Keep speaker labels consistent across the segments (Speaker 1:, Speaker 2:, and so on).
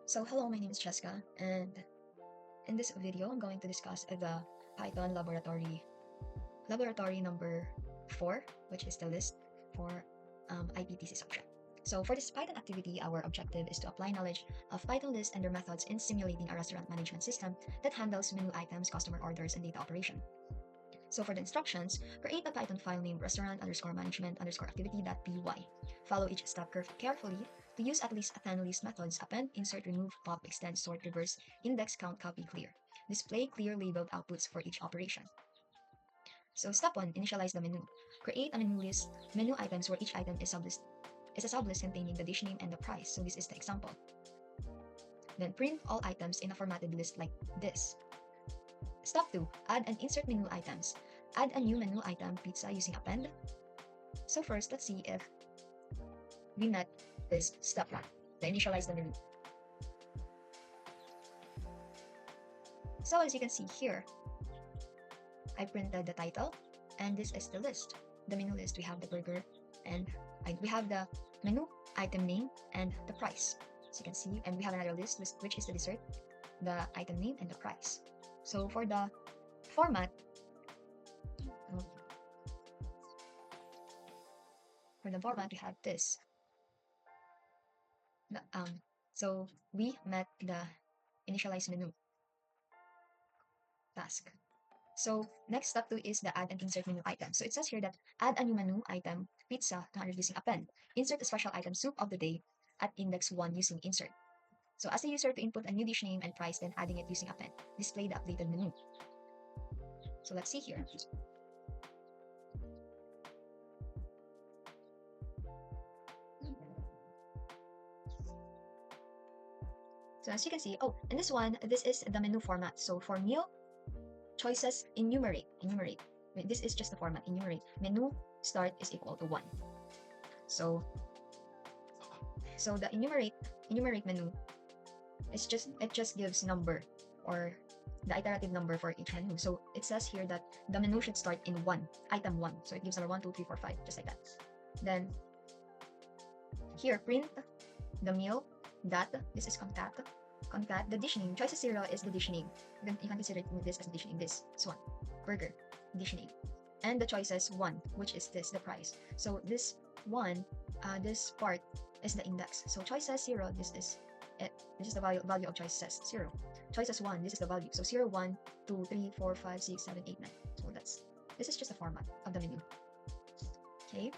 Speaker 1: So hello, my name is Cheska, and in this video, I'm going to discuss the Python laboratory number 4, which is the list for IPTC subject. So for this Python activity, our objective is to apply knowledge of Python lists and their methods in simulating a restaurant management system that handles menu items, customer orders, and data operation. So for the instructions, create a Python file named restaurant_management_activity.py. Follow each step carefully to use at least 10 list methods: append, insert, remove, pop, extend, sort, reverse, index, count, copy, clear. Display clear labeled outputs for each operation. So step 1, initialize the menu. Create a menu list, menu items where each item is a sublist containing the dish name and the price. So this is the example. Then print all items in a formatted list like this. Step 2, add and insert menu items. Add a new menu item, pizza, using append. So first, let's see if we met this step 1, the initialize the menu. So as you can see here, I printed the title, and this is the list, the menu list. We have the burger, and we have the menu item name and the price. As you can see, and we have another list, which is the dessert, the item name, and the price. So for the format, we have this. So we met the initialize menu task. So next step 2 is the add and insert menu item. So it says here that add a new menu item, pizza, 200 using append. Insert a special item, soup of the day, at index 1 using insert. So ask the user to input a new dish name and price, then adding it using append. Display the updated menu. So let's see here. So as you can see, and this is the menu format. So for meal, choices, enumerate. This is just the format, enumerate. Menu start is equal to 1. So the enumerate menu it just gives number, or the iterative number for each menu. So it says here that the menu should start in 1, item 1. So it gives number 1, 2, 3, 4, 5, just like that. Then here, print the meal that this is concat the dish name. Choices 0 is the dish name. Then you can consider this as dish name. This one, burger, dish name. And the choices 1, which is this, the price. So this one, this part is the index. So choices 0, this is it. This is the value of choices 0. Choices 1, this is the value. So 0, 1, 2, 3, 4, 5, 6, 7, 8, 9. So this is just the format of the menu. Okay.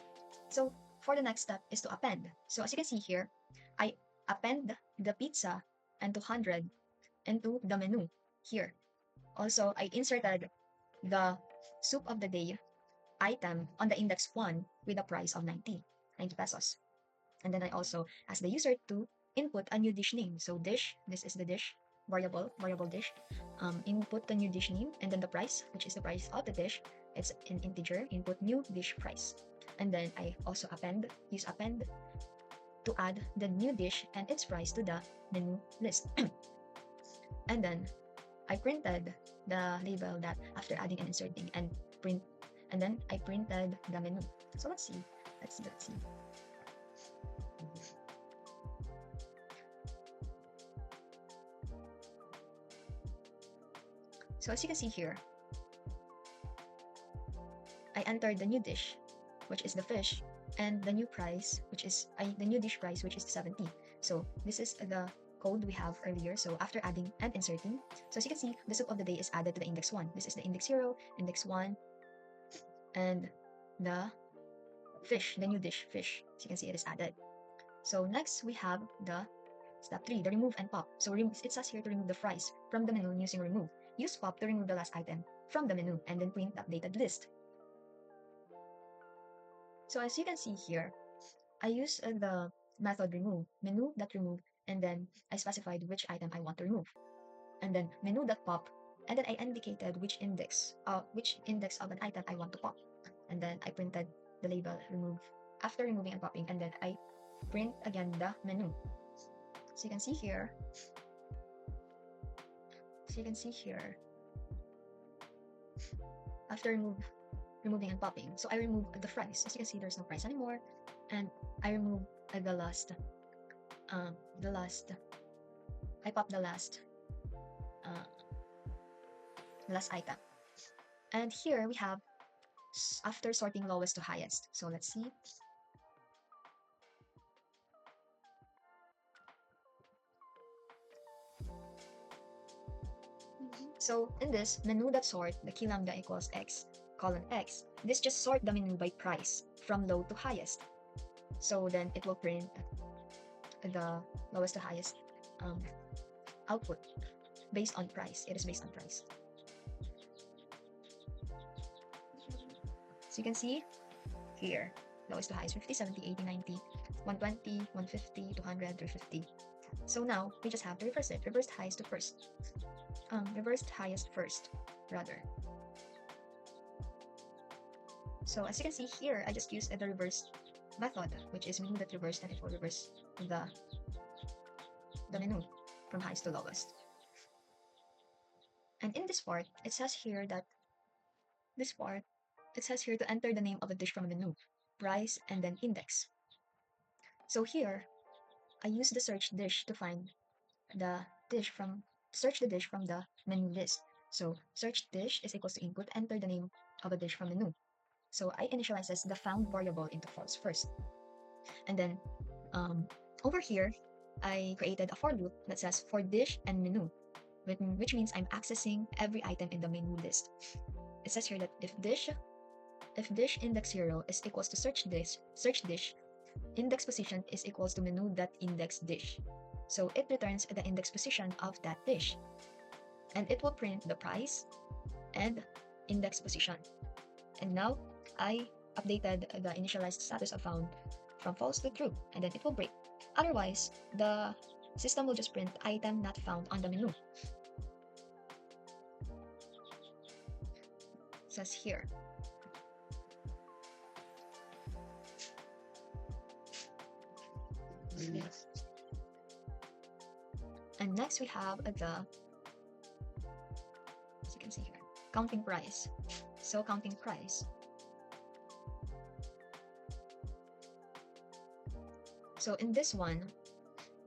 Speaker 1: So for the next step is to append. So as you can see here, I append the pizza and 200 into the menu here. Also, I inserted the soup of the day item on the index 1 with a price of 90 pesos. And then I also ask the user to input a new dish name. So dish, this is the dish, variable dish. Input the new dish name, and then the price, which is the price of the dish. It's an integer. Input new dish price. And then I also use append to add the new dish and its price to the menu list. And then I printed the label that after adding and inserting, and then I printed the menu. So let's see. So as you can see here, I entered the new dish, which is the fish, and the new price, which is the new dish price, which is 70. So this is the code we have earlier. So after adding and inserting, so as you can see, the soup of the day is added to the index 1. This is the index 0, index 1, and the fish, the new dish, fish. As you can see, it is added. So next we have the step 3, the remove and pop. So it says here to remove the fries from the menu using remove. Use pop to remove the last item from the menu, and then print the updated list. So as you can see here, I use the method remove, menu.remove, and then I specified which item I want to remove. And then menu.pop, and then I indicated which index of an item I want to pop. And then I printed the label remove after removing and popping, and then I print again the menu. So you can see here. After removing and popping, so I remove the fries. As you can see, there's no fries anymore, and I remove the last I pop the last item. And here we have after sorting lowest to highest. So let's see. So in this menu.sort, the key lambda equals x colon x. This just sort the menu by price from low to highest. So then it will print the lowest to highest output based on price. It is based on price. So you can see here, lowest to highest 50, 70, 80, 90, 120, 150, 200, 350. So now we just have to reverse it. Reversed highest to first. Reversed highest first, rather. So as you can see here, I just used the reverse method, which is menu that reversed, and it will reverse the menu from highest to lowest. And in this part, it says here that it says here to enter the name of a dish from a menu, price, and then index. So here, I use the search dish to find the dish from the menu list. So search dish is equals to input, enter the name of a dish from menu. So I initializes the found variable into false first. And then over here, I created a for loop that says for dish and menu, which means I'm accessing every item in the menu list. It says here that if dish index 0 is equals to search dish, index position is equals to menu.index dish. So it returns the index position of that dish. And it will print the price and index position. And now I updated the initialized status of found from false to true, and then it will break. Otherwise, the system will just print item not found on the menu. It says here. Yes. And next we have as you can see here, counting price. So counting price. So in this one,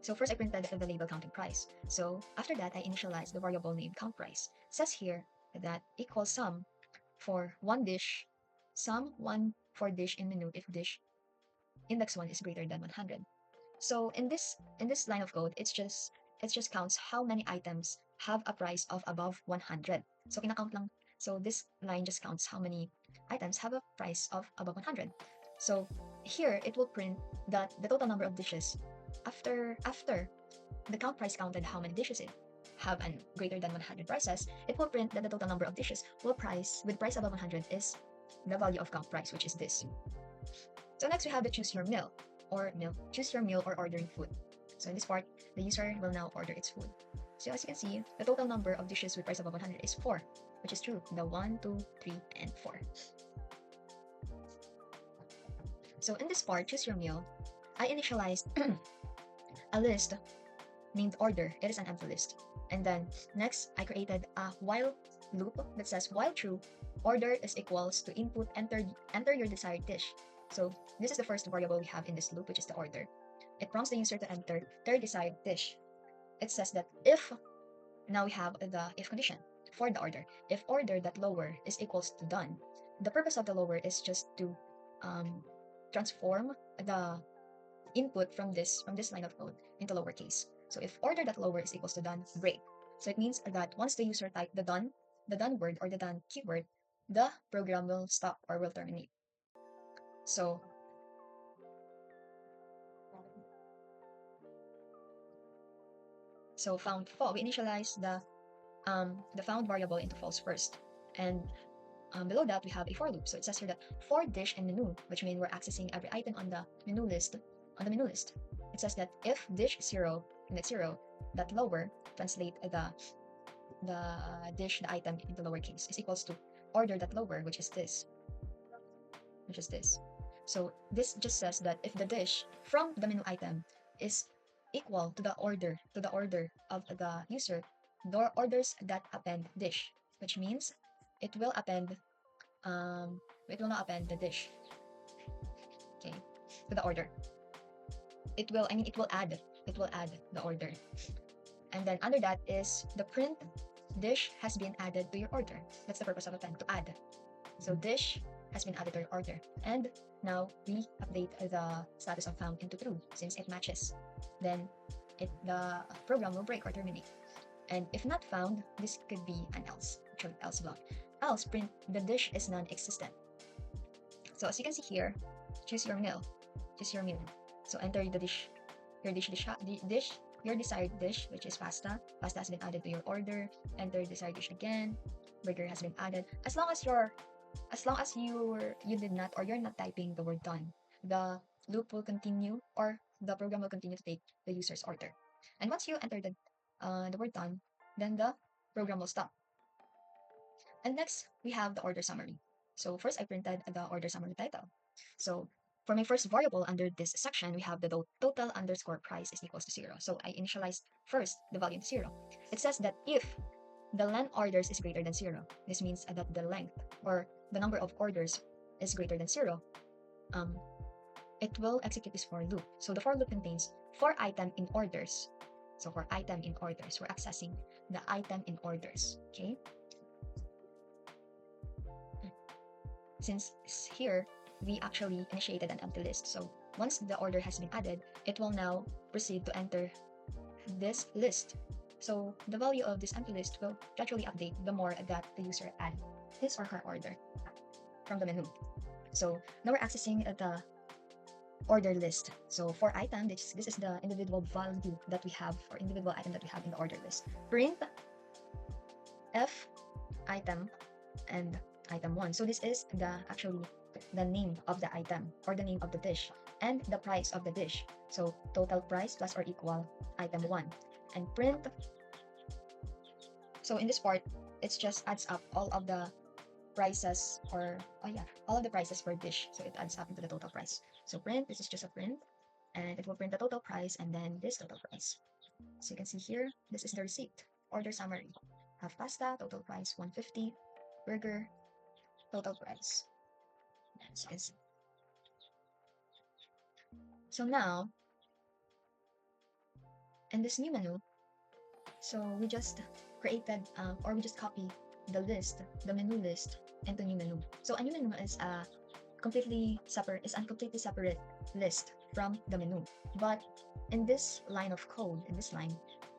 Speaker 1: so first I printed the label counting price. So after that, I initialized the variable name count price. It says here that equals sum for one dish, sum 1 for dish in menu if dish index 1 is greater than 100. So in this line of code, it just counts how many items have a price of above 100. So kinakount lang. So this line just counts how many items have a price of above 100. So here it will print that the total number of dishes after the count price counted how many dishes it have and greater than 100 prices, it will print that the total number of dishes with price above 100 is the value of count price, which is this. So next we have the choose your meal or ordering food. So in this part, the user will now order its food. So as you can see, the total number of dishes with price above 100 is 4, which is true. The 1, 2, 3, and 4. So in this part, choose your meal, I initialized a list named order. It is an empty list. And then next, I created a while loop that says while true, order is equals to input enter your desired dish. So this is the first variable we have in this loop, which is the order. It prompts the user to enter their desired dish. It says that if, now we have the if condition for the order. If order that lower is equals to done, the purpose of the lower is just to transform the input from this line of code into lowercase. So if order that lower is equals to done, break. So it means that once the user type the done word or the done keyword, the program will stop or will terminate. So found false, we initialize the found variable into false first, and below that we have a for loop. So it says here that for dish and menu, which means we're accessing every item on the menu list. It says that if dish 0 index 0 that lower, translate the item into lowercase, is equals to order that lower, which is this. So this just says that if the dish from the menu item is equal to the order of the user, the orders that append dish, which means it will append it will not append the dish, okay, to the order. It will add the order. And then under that is the print dish has been added to your order. That's the purpose of append, to add. So dish has been added to your order. And now we update the status of found into true since it matches. Then the program will break or terminate. And if not found, this could be an else, actually else block. Else print the dish is non-existent. So as you can see here, choose your meal. Choose your meal. So enter the dish, your your desired dish, which is pasta. Pasta has been added to your order. Enter desired dish again. Burger has been added. As long as you did not, or you're not typing the word done, the loop will continue, or the program will continue to take the user's order. And once you enter the word done, then the program will stop. And next, we have the order summary. So first, I printed the order summary title. So for my first variable under this section, we have the total underscore price is equals to 0. So I initialized first the value to 0. It says that if the len orders is greater than 0, this means that the length or the number of orders is greater than 0, it will execute this for loop. So the for loop contains for item in orders. So for item in orders, we're accessing the item in orders, okay? Since here, we actually initiated an empty list. So once the order has been added, it will now proceed to enter this list. So the value of this empty list will gradually update the more that the user add his or her order from the menu. So now we're accessing the order list. So for item, this is the individual value that we have, or individual item that we have in the order list. Print F item and item 1. So this is actually the name of the item or the name of the dish and the price of the dish. So total price plus or equal item 1. And print. So in this part, it just adds up all of the prices, or all of the prices per dish. So it adds up into the total price. So print, this is just a print, and it will print the total price and then this total price. So you can see here, this is the receipt, order summary. Have pasta, total price 150, burger, total price. So, so now, in this new menu, so we just created, or we just copy the list, the menu list, into new menu. So a new menu is a completely separate list from the menu. But in this line of code,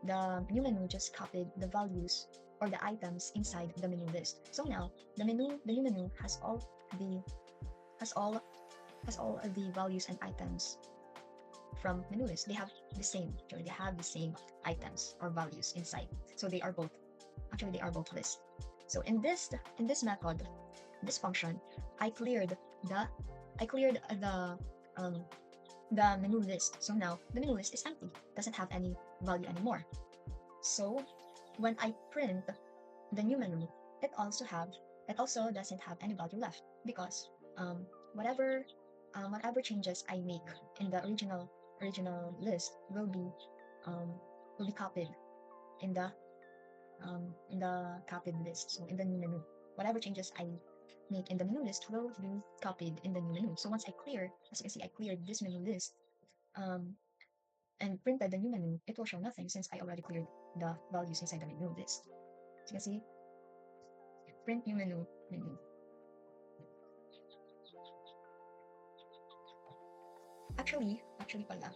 Speaker 1: the new menu just copied the values or the items inside the menu list. So now the new menu has all of the values and items from menu list. They have the same items or values inside. So they are both lists. So in this method, this function, I cleared the menu list. So now the menu list is empty, doesn't have any value anymore. So when I print the new menu, it also doesn't have any value left, because whatever changes I make in the original list will be copied in the copied list. So in the new menu, whatever changes I make in the menu list will be copied in the new menu. So once I clear, as you can see, I cleared this menu list and printed the new menu, it will show nothing since I already cleared the values inside the menu list. So you can see, print new menu. Actually pala,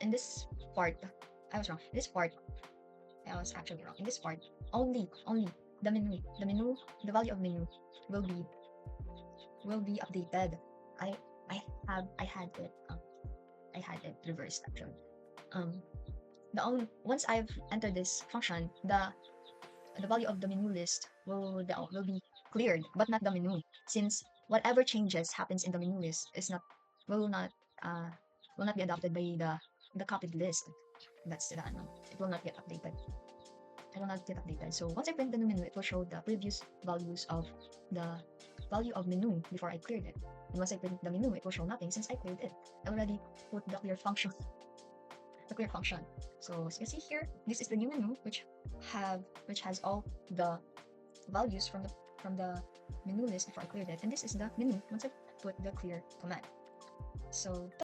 Speaker 1: in this part, I was wrong. In this part, I was actually wrong. In this part, only the menu, the value of menu will be updated. I had it reversed actually. Once I've entered this function, the value of the menu list will be cleared, but not the menu, since whatever changes happens in the menu list will not be adopted by the copied list. That's it will not get updated. So once I print the new menu, it will show the previous values of the value of menu before I cleared it. And once I print the menu, it will show nothing since I cleared it. I already put the clear function. So as you can see here, this is the new menu which has all the values from the menu list before I cleared it. And this is the menu once I put the clear command. So